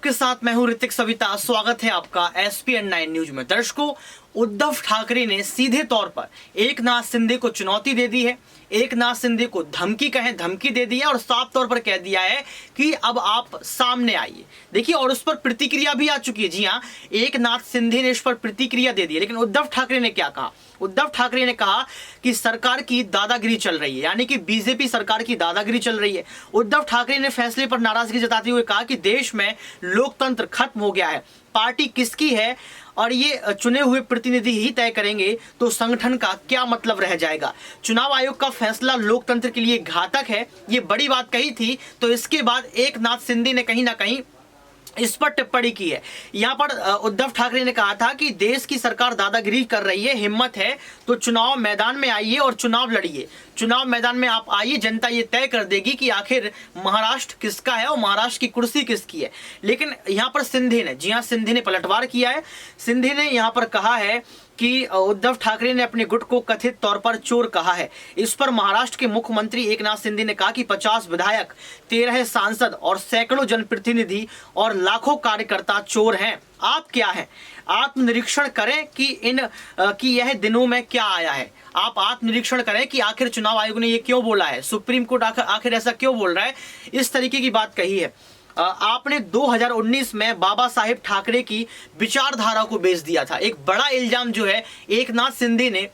आपके साथ मैं हूं ऋतिक सविता। स्वागत है आपका SPN9 न्यूज में। दर्शकों, उद्धव ठाकरे ने सीधे तौर पर एकनाथ शिंदे को चुनौती दे दी है, एकनाथ शिंदे को धमकी दे दी है और साफ तौर पर कह दिया है कि अब आप सामने आइए। देखिए, और उस पर प्रतिक्रिया भी आ चुकी है। जी हां, एकनाथ शिंदे ने इस पर प्रतिक्रिया दे दी है। लेकिन उद्धव ठाकरे ने क्या कहा? उद्धव ठाकरे ने कहा कि सरकार की दादागिरी चल रही है, यानी कि बीजेपी सरकार की दादागिरी चल रही है। उद्धव ठाकरे ने फैसले पर नाराजगी जताते हुए कहा कि देश में लोकतंत्र खत्म हो गया है, पार्टी किसकी है और ये चुने हुए प्रतिनिधि ही तय करेंगे तो संगठन का क्या मतलब रह जाएगा। चुनाव आयोग का फैसला लोकतंत्र के लिए घातक है, ये बड़ी बात कही थी। तो इसके बाद एकनाथ शिंदे ने कहीं ना कहीं इस पर टिप्पणी की है। यहां पर उद्धव ठाकरे ने कहा था कि देश की सरकार दादागिरी कर रही है, हिम्मत है तो चुनाव मैदान में आइए और चुनाव लड़िए। चुनाव मैदान में आप आइए, जनता ये तय कर देगी कि आखिर महाराष्ट्र किसका है और महाराष्ट्र की कुर्सी किसकी है। लेकिन यहां पर सिंधे ने, जी हां, सिंधे ने पलटवार किया है। सिंधे ने यहां पर कहा है कि उद्धव ठाकरे ने अपने गुट को कथित तौर पर चोर कहा है। इस पर महाराष्ट्र के मुख्यमंत्री एकनाथ शिंदे ने कहा कि 50 विधायक, 13 सांसद और सैकड़ों जनप्रतिनिधि और लाखों कार्यकर्ता चोर हैं। आप क्या हैं? आत्मनिरीक्षण करें कि यह दिनों में क्या आया है। आप आत्मनिरीक्षण करें कि आखिर चुनाव आयोग ने ये क्यों बोला है, सुप्रीम कोर्ट आखिर ऐसा क्यों बोल रहा है। इस तरीके की बात कही है। आपने 2019 में बाबा साहेब ठाकरे की विचारधारा को बेच दिया था। एक बड़ा इल्जाम जो है एकनाथ शिंदे ने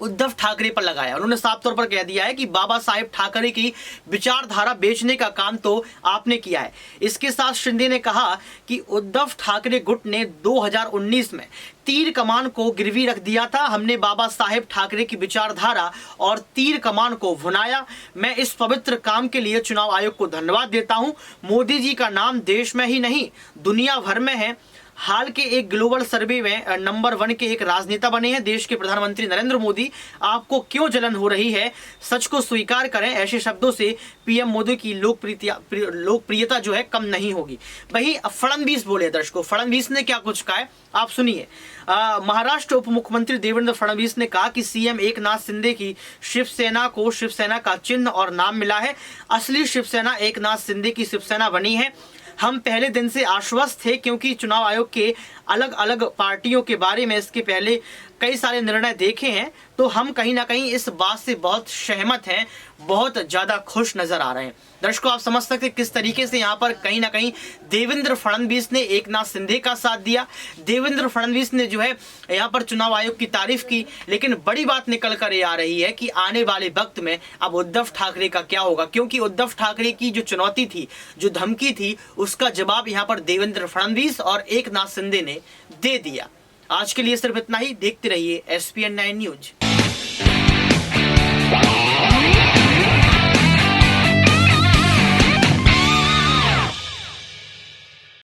उद्धव ठाकरे पर लगाया। उन्होंने साफ तौर पर कह दिया है कि बाबा साहेब ठाकरे की विचारधारा बेचने का काम तो आपने किया है। इसके साथ शिंदे ने कहा कि उद्धव ठाकरे गुट ने 2019 में तीर कमान को गिरवी रख दिया था। हमने बाबा साहेब ठाकरे की विचारधारा और तीर कमान को भुनाया। मैं इस पवित्र काम के लिए चुनाव आयोग को धन्यवाद देता हूं। मोदी जी का नाम देश में ही नहीं दुनिया भर में है। हाल के एक ग्लोबल सर्वे में नंबर 1 के एक राजनेता बने हैं देश के प्रधानमंत्री नरेंद्र मोदी। आपको क्यों जलन हो रही है? सच को स्वीकार करें। ऐसे शब्दों से पीएम मोदी की लोकप्रियता जो है कम नहीं होगी। वहीं फडणवीस बोले। दर्शकों, फडणवीस ने क्या कुछ कहा है आप सुनिए। महाराष्ट्र उप मुख्यमंत्री देवेंद्र फडणवीस ने कहा कि सीएम एकनाथ शिंदे की शिवसेना को शिवसेना का चिन्ह और नाम मिला है। असली शिवसेना एकनाथ शिंदे की शिवसेना बनी है। हम पहले दिन से आश्वस्त थे क्योंकि चुनाव आयोग के अलग अलग पार्टियों के बारे में इसके पहले कई सारे निर्णय देखे हैं, तो हम कहीं ना कहीं इस बात से बहुत सहमत हैं, बहुत ज़्यादा खुश नज़र आ रहे हैं। दर्शकों, आप समझ सकते हैं किस तरीके से यहाँ पर कहीं ना कहीं देवेंद्र फडणवीस ने एकनाथ शिंदे का साथ दिया। देवेंद्र फडणवीस ने जो है यहाँ पर चुनाव आयोग की तारीफ की। लेकिन बड़ी बात निकल कर ये आ रही है कि आने वाले वक्त में अब उद्धव ठाकरे का क्या होगा, क्योंकि उद्धव ठाकरे की जो चुनौती थी, जो धमकी थी, उसका जवाब यहाँ पर देवेंद्र फडणवीस और एकनाथ शिंदे ने दे दिया। आज के लिए सिर्फ इतना ही। देखते रहिए SPN9 न्यूज।